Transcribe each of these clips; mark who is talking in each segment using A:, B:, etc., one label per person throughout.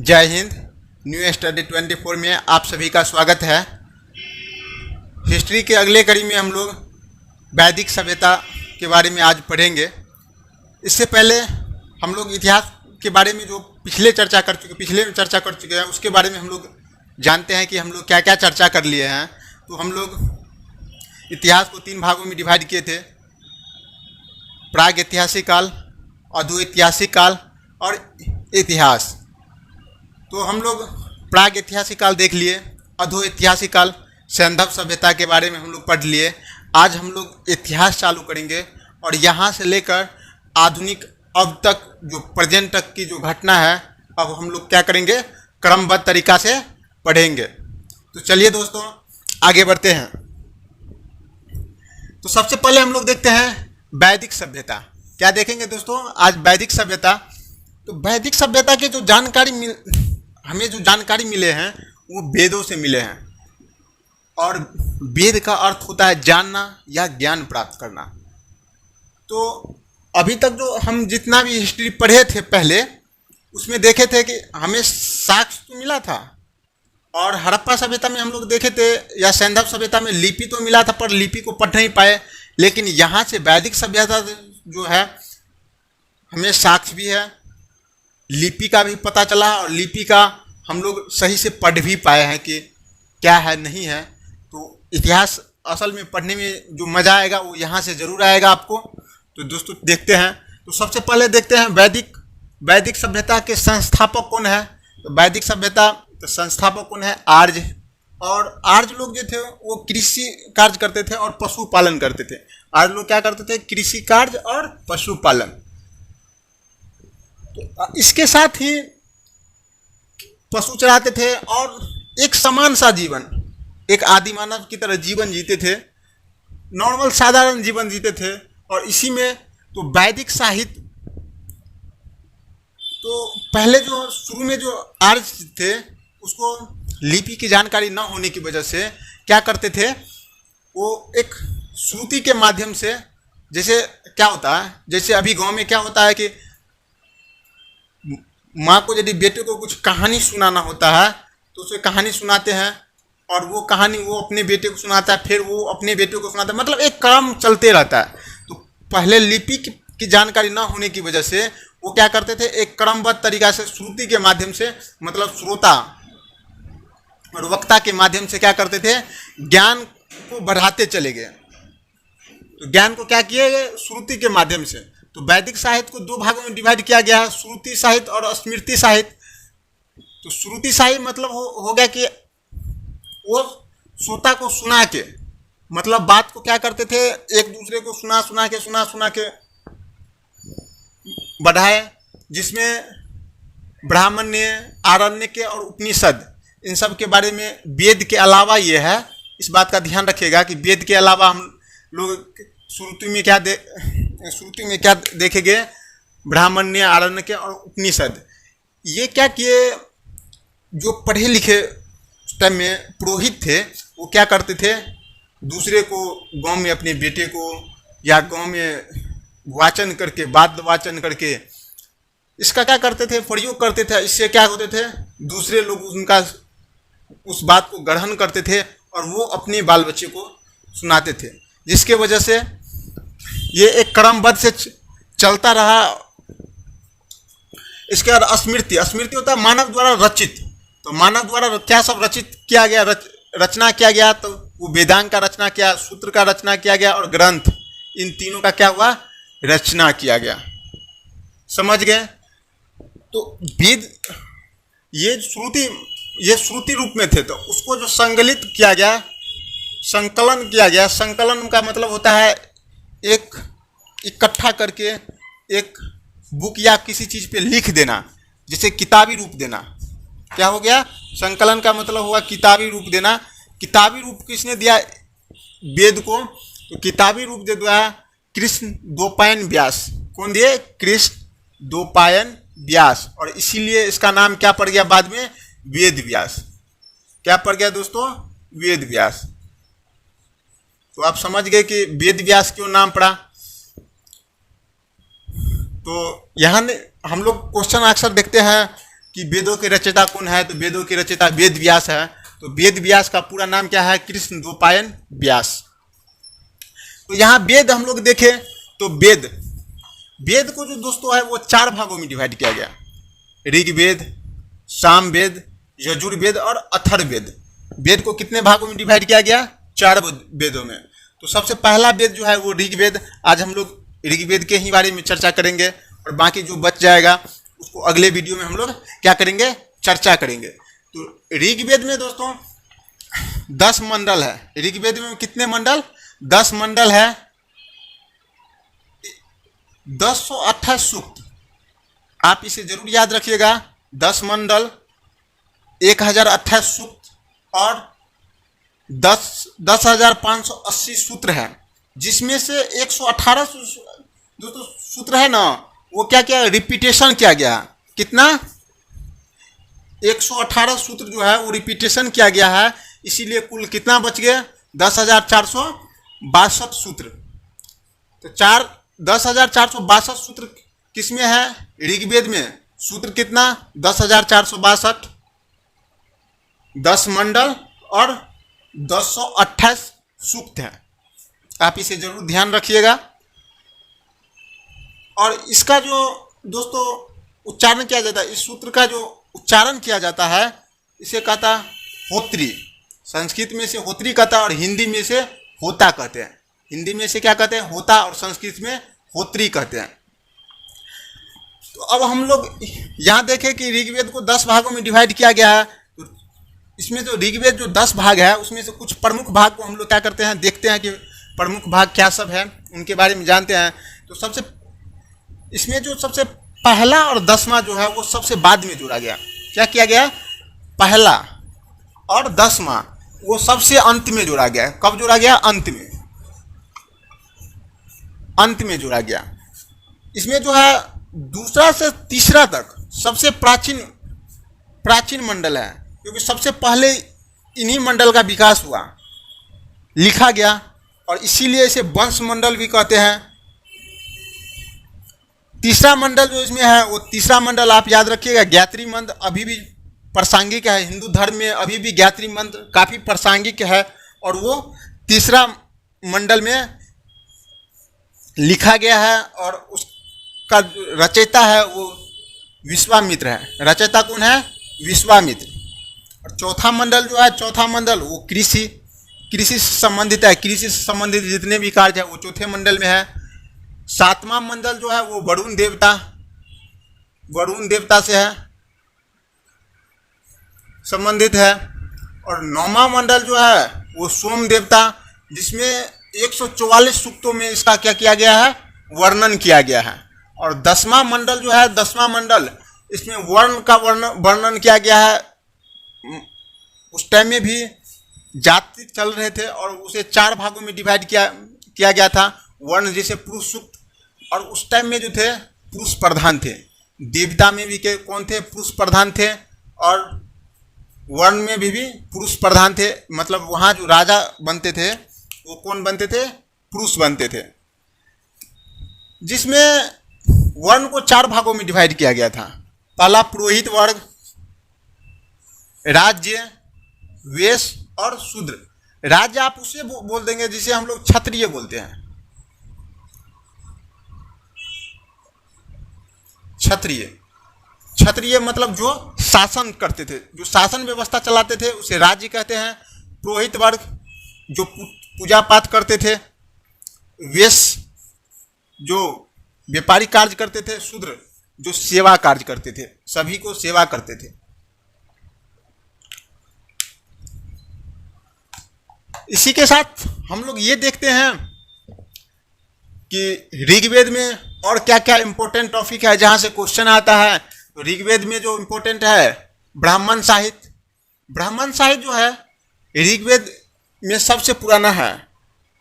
A: जय Hind. New study 24 में आप सभी का स्वागत है। हिस्ट्री के अगले कड़ी में हम लोग वैदिक सभ्यता के बारे में आज पढ़ेंगे। इससे पहले हम लोग इतिहास के बारे में जो पिछले में चर्चा कर चुके हैं उसके बारे में हम लोग जानते हैं कि हम लोग क्या क्या चर्चा कर लिए हैं। तो हम लोग इतिहास को 3 भागों में डिवाइड किए थे: प्राग ऐतिहासिक काल, अधो ऐतिहासिक काल और इतिहास। तो हम लोग प्राग ऐतिहासिक काल देख लिए, अधो ऐतिहासिक काल सैंधव सभ्यता के बारे में हम लोग पढ़ लिए। आज हम लोग इतिहास चालू करेंगे और यहाँ से लेकर आधुनिक अब तक जो प्रेजेंट तक की जो घटना है अब हम लोग क्या करेंगे, क्रमबद्ध तरीका से पढ़ेंगे। तो चलिए दोस्तों आगे बढ़ते हैं। तो सबसे पहले हम लोग देखते हैं वैदिक सभ्यता। क्या देखेंगे दोस्तों आज? वैदिक सभ्यता। तो वैदिक सभ्यता की जो हमें जो जानकारी मिले हैं वो वेदों से मिले हैं, और वेद का अर्थ होता है जानना या ज्ञान प्राप्त करना। तो अभी तक जो हम जितना भी हिस्ट्री पढ़े थे पहले उसमें देखे थे कि हमें साक्ष्य तो मिला था, और हड़प्पा सभ्यता में हम लोग देखे थे या सैंधव सभ्यता में लिपि तो मिला था, पर लिपि को पढ़ नहीं पाए। लेकिन यहाँ से वैदिक सभ्यता जो है हमें साक्ष्य भी है, लिपि का भी पता चला, और लिपि का हम लोग सही से पढ़ भी पाए हैं कि क्या है नहीं है। तो इतिहास असल में पढ़ने में जो मज़ा आएगा वो यहाँ से ज़रूर आएगा आपको। तो दोस्तों देखते हैं। तो सबसे पहले देखते हैं वैदिक सभ्यता के संस्थापक कौन है। तो वैदिक सभ्यता तो संस्थापक कौन है? आर्य। और आर्य लोग जो थे वो कृषि कार्य करते थे और पशुपालन करते थे। आर्य लोग क्या करते थे? कृषि कार्य और पशुपालन। तो इसके साथ ही पशु चराते थे और एक समान सा जीवन, एक आदि मानव की तरह जीवन जीते थे, नॉर्मल साधारण जीवन जीते थे। और इसी में तो वैदिक साहित्य, तो पहले जो शुरू में जो आर्य थे उसको लिपि की जानकारी न होने की वजह से क्या करते थे, वो एक श्रुति के माध्यम से, जैसे क्या होता है, जैसे अभी गांव में क्या होता है कि माँ को यदि बेटे को कुछ कहानी सुनाना होता है तो उसे कहानी सुनाते हैं, और वो कहानी वो अपने बेटे को सुनाता है, फिर वो अपने बेटे को सुनाता है, मतलब एक क्रम चलते रहता है। तो पहले लिपि की जानकारी ना होने की वजह से वो क्या करते थे, एक क्रमबद्ध तरीका से श्रुति के माध्यम से, मतलब श्रोता और वक्ता के माध्यम से क्या करते थे, ज्ञान को बढ़ाते चले गए। तो ज्ञान को क्या किए गए? श्रुति के माध्यम से। तो वैदिक साहित्य को 2 भागों में डिवाइड किया गया है, श्रुति साहित्य और स्मृति साहित्य। तो श्रुति साहित्य मतलब हो गया कि वो श्रोता को सुना के, मतलब बात को क्या करते थे, एक दूसरे को सुना के बढ़ाए, जिसमें ब्राह्मण्य, आरण्यक और उपनिषद इन सब के बारे में। वेद के अलावा ये है, इस बात का ध्यान रखिएगा कि वेद के अलावा हम लोग श्रुति में क्या देखेंगे, ब्राह्मण्य, आरण्यक और उपनिषद। ये क्या किए, जो पढ़े लिखे उस टाइम में पुरोहित थे वो क्या करते थे, दूसरे को गांव में अपने बेटे को या गांव में वाचन करके, वाद वाचन करके इसका क्या करते थे, प्रयोग करते थे। इससे क्या होते थे, दूसरे लोग उनका उस बात को ग्रहण करते थे और वो अपने बाल बच्चे को सुनाते थे, जिसके वजह से ये एक क्रमबद्ध से चलता रहा। इसके बाद स्मृति होता है मानव द्वारा रचित। तो मानव द्वारा क्या सब रचित किया गया, रचना किया गया, तो वो वेदांग का रचना किया, सूत्र का रचना किया गया और ग्रंथ, इन तीनों का क्या हुआ, रचना किया गया। समझ गए? तो वेद ये श्रुति रूप में थे, तो उसको जो संकलित किया गया, संकलन किया गया। संकलन का मतलब होता है एक इकट्ठा करके एक बुक या किसी चीज़ पे लिख देना, जैसे किताबी रूप देना। क्या हो गया? संकलन का मतलब हुआ किताबी रूप देना। किताबी रूप किसने दिया वेद को? तो किताबी रूप दे दिया कृष्ण द्वैपायन व्यास। कौन दिए? कृष्ण द्वैपायन व्यास। और इसीलिए इसका नाम क्या पड़ गया बाद में? वेद व्यास। क्या पड़ गया दोस्तों? वेद व्यास। तो आप समझ गए कि वेद व्यास क्यों नाम पड़ा। तो यहाँ हम लोग क्वेश्चन आंसर देखते हैं कि वेदों के रचयिता कौन है, तो वेदों के रचयिता वेद व्यास है। तो वेद व्यास का पूरा नाम क्या है? कृष्ण द्वैपायन व्यास। तो यहाँ वेद हम लोग देखें तो वेद को जो दोस्तों है वो 4 भागों में डिवाइड किया गया। ऋग्वेद, सामवेद, यजुर्वेद और अथर्ववेद। वेद को कितने भागों में डिवाइड किया गया? 4 वेदों में। तो सबसे पहला वेद जो है वो ऋग्वेद। आज हम लोग ऋग्वेद के ही बारे में चर्चा करेंगे और बाकी जो बच जाएगा उसको अगले वीडियो में हम लोग क्या करेंगे? चर्चा करेंगे। तो ऋग्वेद में दोस्तों 10 मंडल है। ऋग्वेद में कितने मंडल? 10 मंडल है। 1028 सूक्त, आप इसे जरूर याद रखिएगा। 10 मंडल, 1028 सूक्त और 10,580 सूत्र है, जिसमें से 118 दोस्तों सूत्र है ना, वो क्या क्या रिपीटेशन किया गया। कितना? 118 सूत्र जो है वो रिपीटेशन किया गया है, इसीलिए कुल कितना बच गया? 10,462 सूत्र। तो 10,462 सूत्र किसमें है? ऋग्वेद में। सूत्र कितना? 10,462, 10 मंडल और 228 सूक्त है। आप इसे जरूर ध्यान रखिएगा। और इसका जो दोस्तों उच्चारण किया जाता है, इस सूत्र का जो उच्चारण किया जाता है, इसे कहता होत्री। संस्कृत में से होत्री कहता है और हिंदी में से होता कहते हैं। हिंदी में से क्या कहते हैं? होता, और संस्कृत में होत्री कहते हैं। तो अब हम लोग यहाँ देखें कि ऋग्वेद को 10 भागों में डिवाइड किया गया है। तो इसमें जो ऋग्वेद जो 10 भाग है, उसमें से कुछ प्रमुख भाग को हम लोग क्या करते हैं? देखते हैं कि प्रमुख भाग क्या सब है, उनके बारे में जानते हैं। तो सबसे इसमें जो सबसे पहला और 10वां जो है वो सबसे बाद में जोड़ा गया। क्या किया गया? पहला और 10वां वो सबसे अंत में जोड़ा गया। कब जोड़ा गया? अंत में जोड़ा गया। इसमें जो है दूसरा से तीसरा तक सबसे प्राचीन मंडल है, क्योंकि सबसे पहले इन्हीं मंडल का विकास हुआ, लिखा गया, और इसीलिए इसे वंश मंडल भी कहते हैं। तीसरा मंडल जो इसमें है वो तीसरा मंडल आप याद रखिएगा, गायत्री मंत्र अभी भी प्रासंगिक है। हिंदू धर्म में अभी भी गायत्री मंत्र काफ़ी प्रासंगिक है, और वो तीसरा मंडल में लिखा गया है, और उसका रचयिता है वो विश्वामित्र है। रचयिता कौन है? विश्वामित्र। और चौथा मंडल जो है, चौथा मंडल वो कृषि से संबंधित है। कृषि से संबंधित जितने भी कार्य है वो चौथे मंडल में है। 7वां मंडल जो है वो वरुण देवता से है संबंधित है। और 9वां मंडल जो है वो सोम देवता, जिसमें 144 सूक्तों में इसका क्या किया गया है? वर्णन किया गया है। और 10वां मंडल जो है, 10वां मंडल, इसमें वर्ण का वर्णन किया गया है। उस टाइम में भी जाति चल रहे थे और उसे 4 भागों में डिवाइड किया गया था। वर्ण जैसे पुरुष सूक्त, और उस टाइम में जो थे पुरुष प्रधान थे। देवता में भी कौन थे? पुरुष प्रधान थे। और वर्ण में भी पुरुष प्रधान थे, मतलब वहाँ जो राजा बनते थे वो कौन बनते थे? पुरुष बनते थे। जिसमें वर्ण को 4 भागों में डिवाइड किया गया था। पहला पुरोहित वर्ग, राज्य, वेश और शूद्र। राज्य आप उसे बोल देंगे जिसे हम लोग क्षत्रिय बोलते हैं। क्षत्रिय मतलब जो शासन करते थे, जो शासन व्यवस्था चलाते थे, उसे राज्य कहते हैं। पुरोहित वर्ग जो पूजा पाठ करते थे। वेश जो व्यापारिक कार्य करते थे। शूद्र जो सेवा कार्य करते थे, सभी को सेवा करते थे। इसी के साथ हम लोग ये देखते हैं कि ऋग्वेद में और क्या क्या इंपॉर्टेंट टॉपिक है जहाँ से क्वेश्चन आता है। तो ऋग्वेद में जो इंपॉर्टेंट है ब्राह्मण साहित्य। ब्राह्मण साहित्य जो है ऋग्वेद में सबसे पुराना है।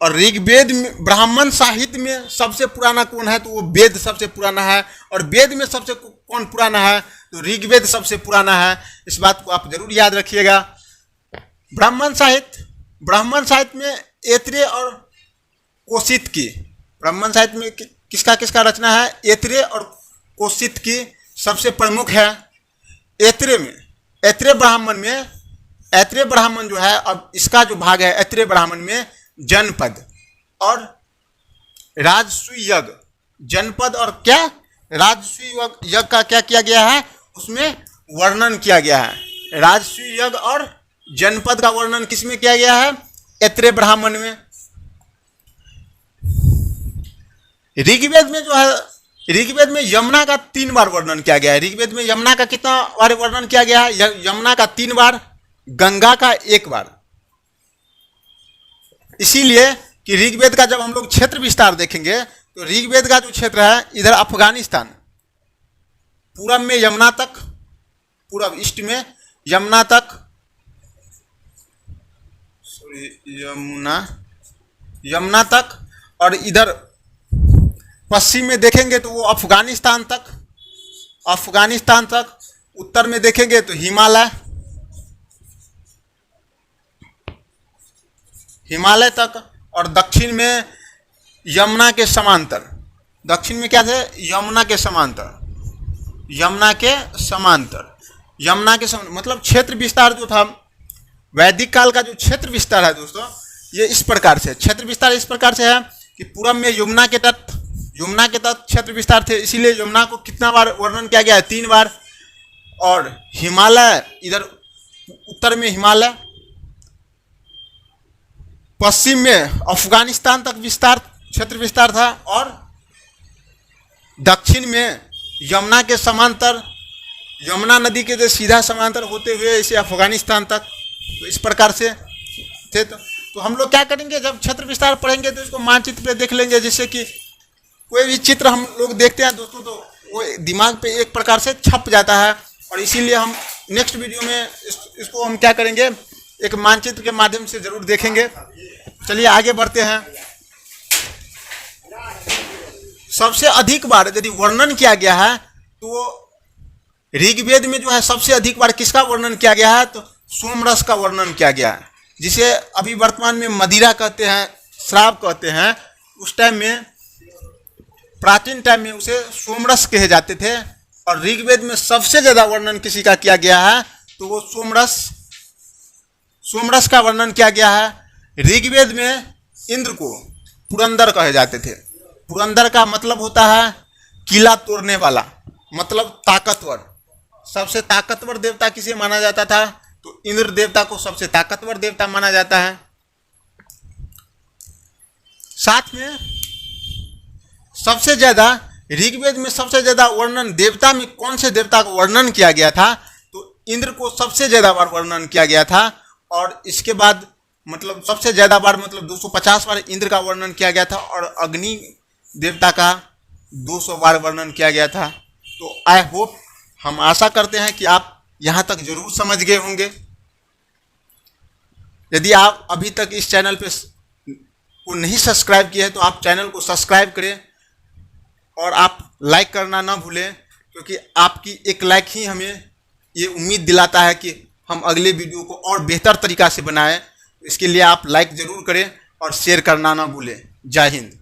A: और ऋग्वेद में ब्राह्मण साहित्य में सबसे पुराना कौन है? तो वो वेद सबसे पुराना है। और वेद में सबसे कौन पुराना है? तो ऋग्वेद सबसे पुराना है। इस बात को आप जरूर याद रखिएगा। ब्राह्मण साहित्य में ऐत्रेय और कोशित की, ब्राह्मण साहित्य में किसका रचना है? ऐत्रेय और कोशित की सबसे प्रमुख है। ऐत्रेय ब्राह्मण जो है, अब इसका जो भाग है ऐत्रेय ब्राह्मण में जनपद और राजसूय यज्ञ, जनपद और क्या राजसूय यज्ञ का क्या किया गया है, उसमें वर्णन किया गया है। राजसूय यज्ञ और जनपद का वर्णन किसमें किया गया है, ऐत्रेय ब्राह्मण में। ऋग्वेद में जो है, ऋग्वेद में यमुना का 3 बार वर्णन किया गया है। ऋग्वेद में यमुना का कितना बार वर्णन किया गया है, यमुना का 3 बार, गंगा का 1 बार। इसीलिए कि ऋग्वेद का जब हम लोग क्षेत्र विस्तार देखेंगे तो ऋग्वेद का जो क्षेत्र है, इधर अफगानिस्तान, पूरब में यमुना तक, पूरब ईस्ट में यमुना तक, यमुना तक, और इधर पश्चिम में देखेंगे तो वो अफगानिस्तान तक, उत्तर में देखेंगे तो हिमालय तक, और दक्षिण में यमुना के समांतर। दक्षिण में क्या थे, यमुना के समांतर, मतलब क्षेत्र विस्तार जो था, वैदिक काल का जो क्षेत्र विस्तार है दोस्तों, ये इस प्रकार से, क्षेत्र विस्तार इस प्रकार से है कि पूरब में यमुना के तट क्षेत्र विस्तार थे, इसीलिए यमुना को कितना बार वर्णन किया गया है, 3 बार। और हिमालय, इधर उत्तर में हिमालय, पश्चिम में अफगानिस्तान तक क्षेत्र विस्तार था, और दक्षिण में यमुना के समांतर, यमुना नदी के जो सीधा समांतर होते हुए इसे अफगानिस्तान तक, तो इस प्रकार से थे। तो हम लोग क्या करेंगे, जब क्षेत्र विस्तार पढ़ेंगे तो इसको मानचित्र पे देख लेंगे, जिससे कि कोई भी चित्र हम लोग देखते हैं दोस्तों तो वो दिमाग पे एक प्रकार से छप जाता है। और इसीलिए हम नेक्स्ट वीडियो में इसको हम क्या करेंगे, एक मानचित्र के माध्यम से जरूर देखेंगे। चलिए आगे बढ़ते हैं। सबसे अधिक बार यदि वर्णन किया गया है तो ऋग्वेद में जो है सबसे अधिक बार किसका वर्णन किया गया है, तो सोमरस का वर्णन किया गया है, जिसे अभी वर्तमान में मदिरा कहते हैं, श्राप कहते हैं। उस टाइम में, प्राचीन टाइम में उसे सोमरस कहे जाते थे। और ऋग्वेद में सबसे ज्यादा वर्णन किसी का किया गया है तो वो सोमरस का वर्णन किया गया है। ऋग्वेद में इंद्र को पुरंदर कहे जाते थे। पुरंदर का मतलब होता है किला तोड़ने वाला, मतलब ताकतवर। सबसे ताकतवर देवता किसे माना जाता था, तो इंद्र देवता को सबसे ताकतवर देवता माना जाता है। साथ में सबसे ज्यादा ऋग्वेद में सबसे ज्यादा वर्णन देवता में कौन से देवता को वर्णन किया गया था, तो इंद्र को सबसे ज्यादा बार वर्णन किया गया था। और इसके बाद मतलब सबसे ज्यादा बार, मतलब 250 बार इंद्र का वर्णन किया गया था, और अग्नि देवता का 200 बार वर्णन किया गया था। तो आई होप, हम आशा करते हैं कि आप यहाँ तक जरूर समझ गए होंगे। यदि आप अभी तक इस चैनल पे को नहीं सब्सक्राइब किए हैं तो आप चैनल को सब्सक्राइब करें, और आप लाइक करना ना भूलें, क्योंकि आपकी एक लाइक ही हमें ये उम्मीद दिलाता है कि हम अगले वीडियो को और बेहतर तरीक़ा से बनाएं। इसके लिए आप लाइक ज़रूर करें और शेयर करना ना भूलें। जय हिंद।